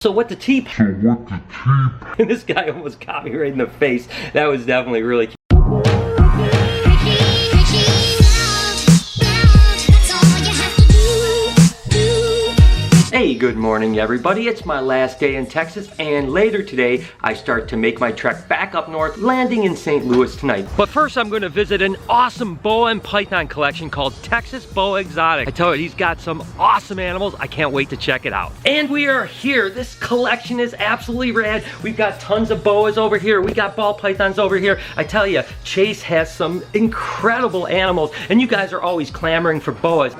So what the teep? And this guy almost caught me right in the face. That was definitely really cute. Hey, good morning everybody. It's my last day in Texas, and later today I start to make my trek back up north, landing in St. Louis tonight. But first I'm going to visit an awesome boa and python collection called Texas Boa Exotic. I tell you, he's got some awesome animals. I can't wait to check it out. And we are here. This collection is absolutely rad. We've got tons of boas over here. We got ball pythons over here. I tell you, Chase has some incredible animals, and you guys are always clamoring for boas.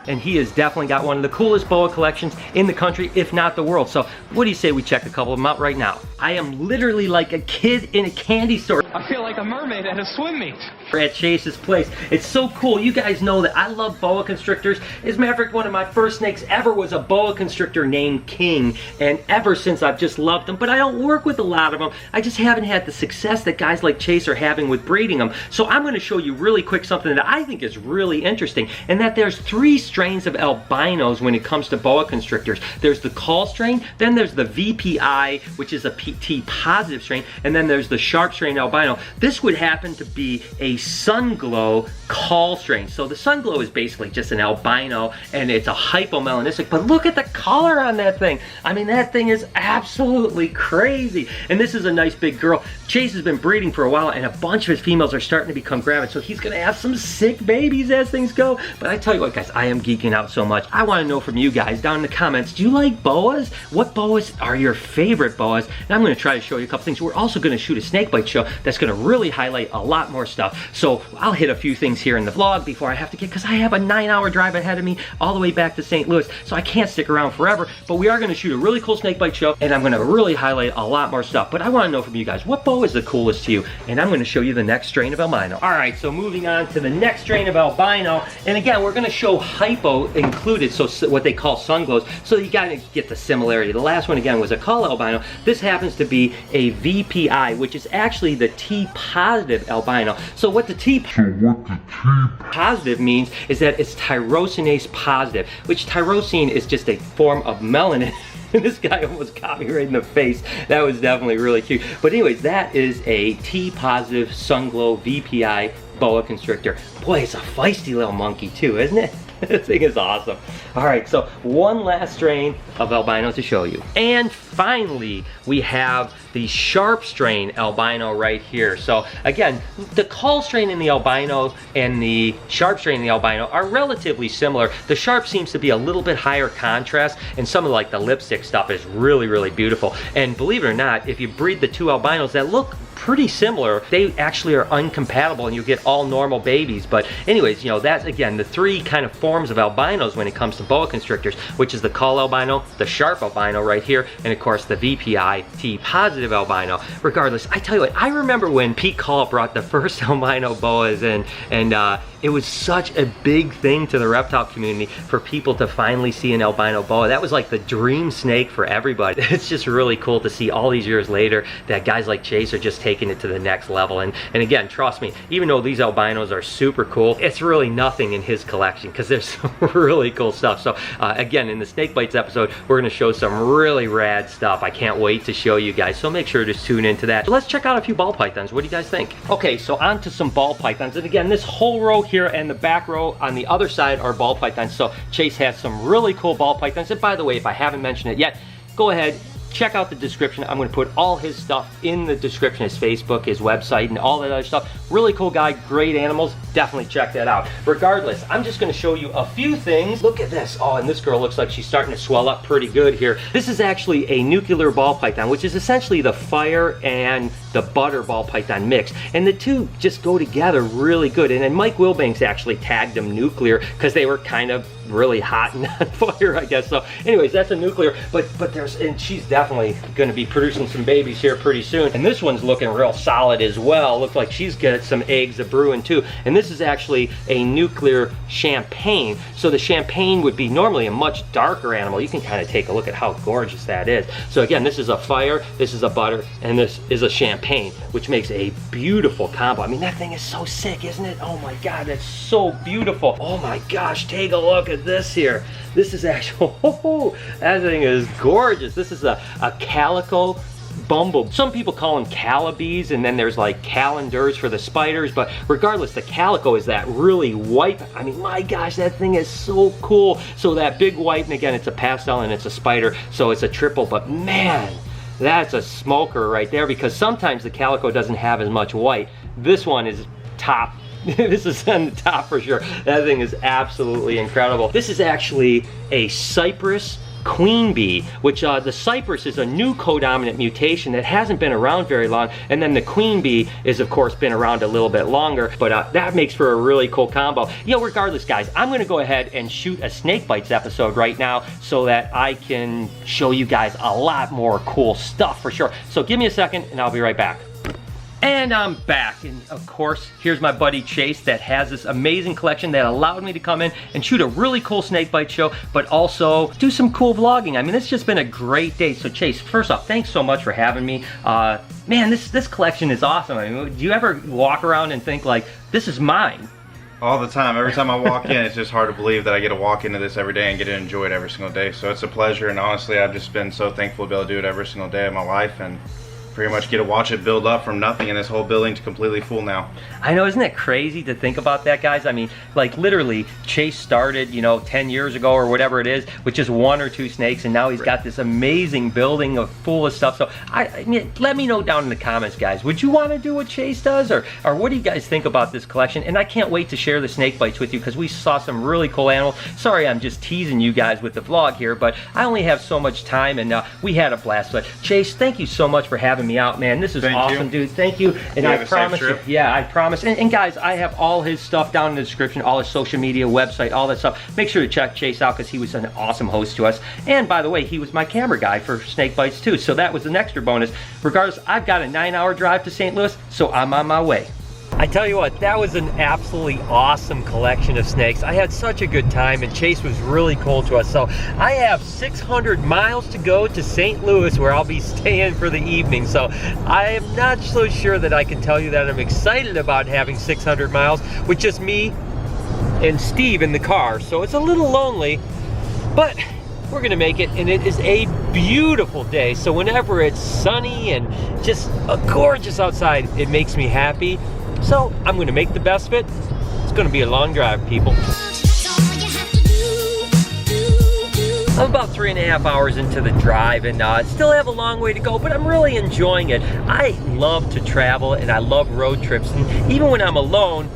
And he has definitely got one of the coolest boa collections in the country, if not the world. So what do you say we check a couple of them out right now? I am literally like a kid in a candy store. I feel like a mermaid at a swim meet. We're at Chase's place. It's so cool. You guys know that I love boa constrictors. As a matter of fact, one of my first snakes ever was a boa constrictor named King. And ever since I've just loved them. But I don't work with a lot of them. I just haven't had the success that guys like Chase are having with breeding them. So I'm going to show you really quick something that I think is really interesting. And that there's three strains of albinos when it comes to boa constrictors. There's the call strain, then there's the VPI, which is a PT positive strain, and then there's the sharp strain albino. This would happen to be a Sunglow call strain. So the Sunglow is basically just an albino, and it's a hypomelanistic, but look at the color on that thing. I mean, that thing is absolutely crazy. And this is a nice big girl. Chase has been breeding for a while, and a bunch of his females are starting to become gravid, so he's gonna have some sick babies as things go. But I tell you what, guys, I am geeking out so much. I want to know from you guys down in the comments, do you like boas? What boas are your favorite boas? And I'm going to try to show you a couple things. We're also going to shoot a snakebite show that's going to really highlight a lot more stuff. So I'll hit a few things here in the vlog before I have to get, because I have a 9-hour drive ahead of me all the way back to St. Louis, so I can't stick around forever. But we are going to shoot a really cool snakebite show, and I'm going to really highlight a lot more stuff. But I want to know from you guys, what boa is the coolest to you? And I'm going to show you the next strain of albino. All right, so moving on to the next strain of albino, and again, we're going to show hypo included, so what they call Sunglows, so you gotta get the similarity. The last one again was a call albino. This happens to be a VPI, which is actually the T positive albino. So what the T positive means is that it's tyrosinase positive, which tyrosine is just a form of melanin. This guy almost caught me right in the face. That was definitely really cute. But anyways, that is a T positive Sunglow VPI boa constrictor. Boy, it's a feisty little monkey too, isn't it? This thing is awesome. All right, so one last strain of albino to show you. And finally, we have the sharp strain albino right here. So again, the call strain in the albino and the sharp strain in the albino are relatively similar. The sharp seems to be a little bit higher contrast, and some of like the lipstick stuff is really, really beautiful. And believe it or not, if you breed the two albinos that look pretty similar, they actually are uncompatible and you get all normal babies. But anyways, you know, that's again the three kind of forms of albinos when it comes to boa constrictors, which is the call albino, the sharp albino right here, and of course the VPI T positive albino. Regardless, I tell you what, I remember when Pete Call brought the first albino boas in, and it was such a big thing to the reptile community for people to finally see an albino boa. That was like the dream snake for everybody. It's just really cool to see all these years later that guys like Chase are just taking it to the next level. And again, trust me, even though these albinos are super cool, it's really nothing in his collection because there's some really cool stuff. So again, in the snake bites episode, we're going to show some really rad stuff. I can't wait to show you guys, so make sure to tune into that. So let's check out a few ball pythons. What do you guys think? Okay, so on to some ball pythons. And again, this whole row here and the back row on the other side are ball pythons. So Chase has some really cool ball pythons. And by the way, if I haven't mentioned it yet, go ahead, check out the description. I'm going to put all his stuff in the description, his Facebook, his website, and all that other stuff. Really cool guy, great animals. Definitely check that out. Regardless, I'm just going to show you a few things. Look at this. Oh, and this girl looks like she's starting to swell up pretty good here. This is actually a nuclear ball python, which is essentially the fire and the butter ball python mix. And the two just go together really good. And then Mike Wilbanks actually tagged them nuclear because they were kind of really hot and on fire, I guess. So anyways, that's a nuclear, but and she's definitely going to be producing some babies here pretty soon. And this one's looking real solid as well. Looks like she's got some eggs a-brewing too. And this is actually a nuclear champagne. So the champagne would be normally a much darker animal. You can kind of take a look at how gorgeous that is. So again, this is a fire, this is a butter, and this is a champagne. champagne, which makes a beautiful combo. I mean, that thing is so sick, isn't it? Oh my God, that's so beautiful. Oh my gosh, take a look at this here. This is actual, that thing is gorgeous. This is a calico bumble. Some people call them calibes, and then there's like calendars for the spiders, but regardless, the calico is that really white. I mean, my gosh, that thing is so cool. So that big white, and again, it's a pastel and it's a spider, so it's a triple, but man, that's a smoker right there, because sometimes the calico doesn't have as much white. This one is top. This is on the top for sure. That thing is absolutely incredible. This is actually a Cypress queen bee, which the Cypress is a new codominant mutation that hasn't been around very long, and then the queen bee is of course been around a little bit longer, but that makes for a really cool combo. You know, regardless guys, I'm gonna go ahead and shoot a snake bites episode right now so that I can show you guys a lot more cool stuff for sure. So give me a second and I'll be right back. And I'm back, and of course, here's my buddy Chase that has this amazing collection that allowed me to come in and shoot a really cool snakebite show, but also do some cool vlogging. I mean, it's just been a great day. So Chase, first off, thanks so much for having me. Man, this collection is awesome. I mean, do you ever walk around and think like, this is mine? All the time. Every time I walk in, it's just hard to believe that I get to walk into this every day and get to enjoy it every single day. So it's a pleasure, and honestly, I've just been so thankful to be able to do it every single day of my life, and pretty much get to watch it build up from nothing, and this whole building's completely full now. I know, isn't it crazy to think about that, guys? I mean, like literally, Chase started, you know, 10 years ago or whatever it is, with just 1 or 2 snakes, and now he's got this amazing building full of stuff. So I mean, let me know down in the comments, guys. Would you want to do what Chase does, or what do you guys think about this collection? And I can't wait to share the snake bites with you, because we saw some really cool animals. Sorry, I'm just teasing you guys with the vlog here, but I only have so much time, and we had a blast. But Chase, thank you so much for having me out, man. This is awesome, dude. Thank you. And I promise you, yeah, I promise. And guys, I have all his stuff down in the description, all his social media, website, all that stuff. Make sure to check Chase out, because he was an awesome host to us. And by the way, he was my camera guy for snake bites too, so that was an extra bonus. Regardless, I've got a 9-hour drive to St. Louis, so I'm on my way. I tell you what, that was an absolutely awesome collection of snakes. I had such a good time, and Chase was really cool to us. So I have 600 miles to go to St. Louis, where I'll be staying for the evening. So I am not so sure that I can tell you that I'm excited about having 600 miles with just me and Steve in the car. So it's a little lonely, but we're gonna make it, and it is a beautiful day. So whenever it's sunny and just gorgeous outside, it makes me happy. So I'm gonna make the best of it. It's gonna be a long drive, people. I'm about 3.5 hours into the drive, and still have a long way to go, but I'm really enjoying it. I love to travel, and I love road trips, and even when I'm alone,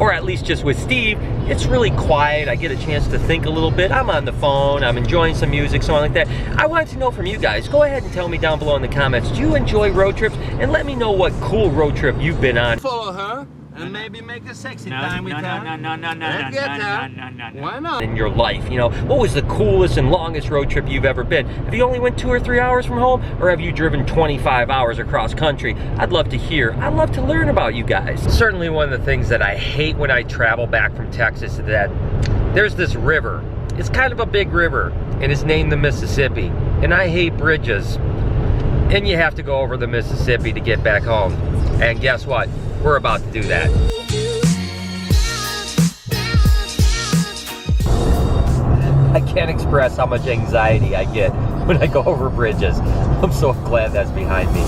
or at least just with Steve, it's really quiet. I get a chance to think a little bit. I'm on the phone, I'm enjoying some music, so on like that. I wanted to know from you guys. Go ahead and tell me down below in the comments, do you enjoy road trips? And let me know what cool road trip you've been on. Follow her and maybe make a sexy time with her. No. Why not? In your life, you know, what was the coolest and longest road trip you've ever been? Have you only went 2 or 3 hours from home, or have you driven 25 hours across country? I'd love to hear. I'd love to learn about you guys. Certainly one of the things that I hate when I travel back from Texas is that there's this river. It's kind of a big river, and it's named the Mississippi. And I hate bridges. And you have to go over the Mississippi to get back home. And guess what? We're about to do that. I can't express how much anxiety I get when I go over bridges. I'm so glad that's behind me.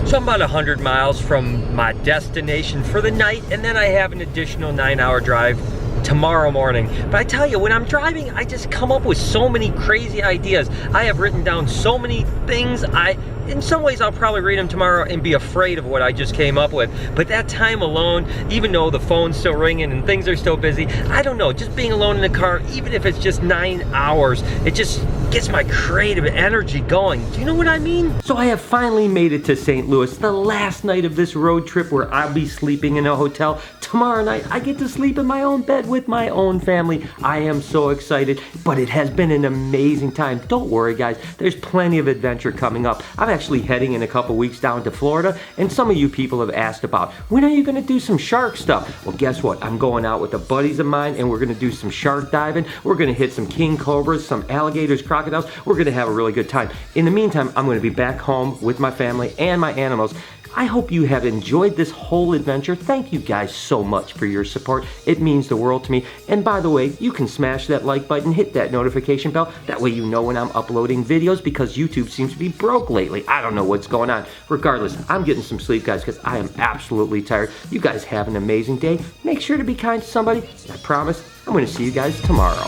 So I'm about 100 miles from my destination for the night, and then I have an additional 9-hour drive tomorrow morning. But I tell you, when I'm driving, I just come up with so many crazy ideas. I have written down so many things. In some ways, I'll probably read them tomorrow and be afraid of what I just came up with. But that time alone, even though the phone's still ringing and things are still busy, I don't know, just being alone in the car, even if it's just 9 hours, it just gets my creative energy going. Do you know what I mean? So I have finally made it to St. Louis, the last night of this road trip where I'll be sleeping in a hotel. Tomorrow night, I get to sleep in my own bed with my own family. I am so excited, but it has been an amazing time. Don't worry, guys. There's plenty of adventure coming up. I've actually heading in a couple weeks down to Florida, and some of you people have asked about, when are you going to do some shark stuff? Well, guess what? I'm going out with the buddies of mine, and we're going to do some shark diving. We're going to hit some king cobras, some alligators, crocodiles. We're going to have a really good time. In the meantime, I'm going to be back home with my family and my animals. I hope you have enjoyed this whole adventure. Thank you guys so much for your support. It means the world to me. And by the way, you can smash that like button, hit that notification bell. That way you know when I'm uploading videos, because YouTube seems to be broke lately. I don't know what's going on. Regardless, I'm getting some sleep, guys, because I am absolutely tired. You guys have an amazing day. Make sure to be kind to somebody. I promise I'm going to see you guys tomorrow.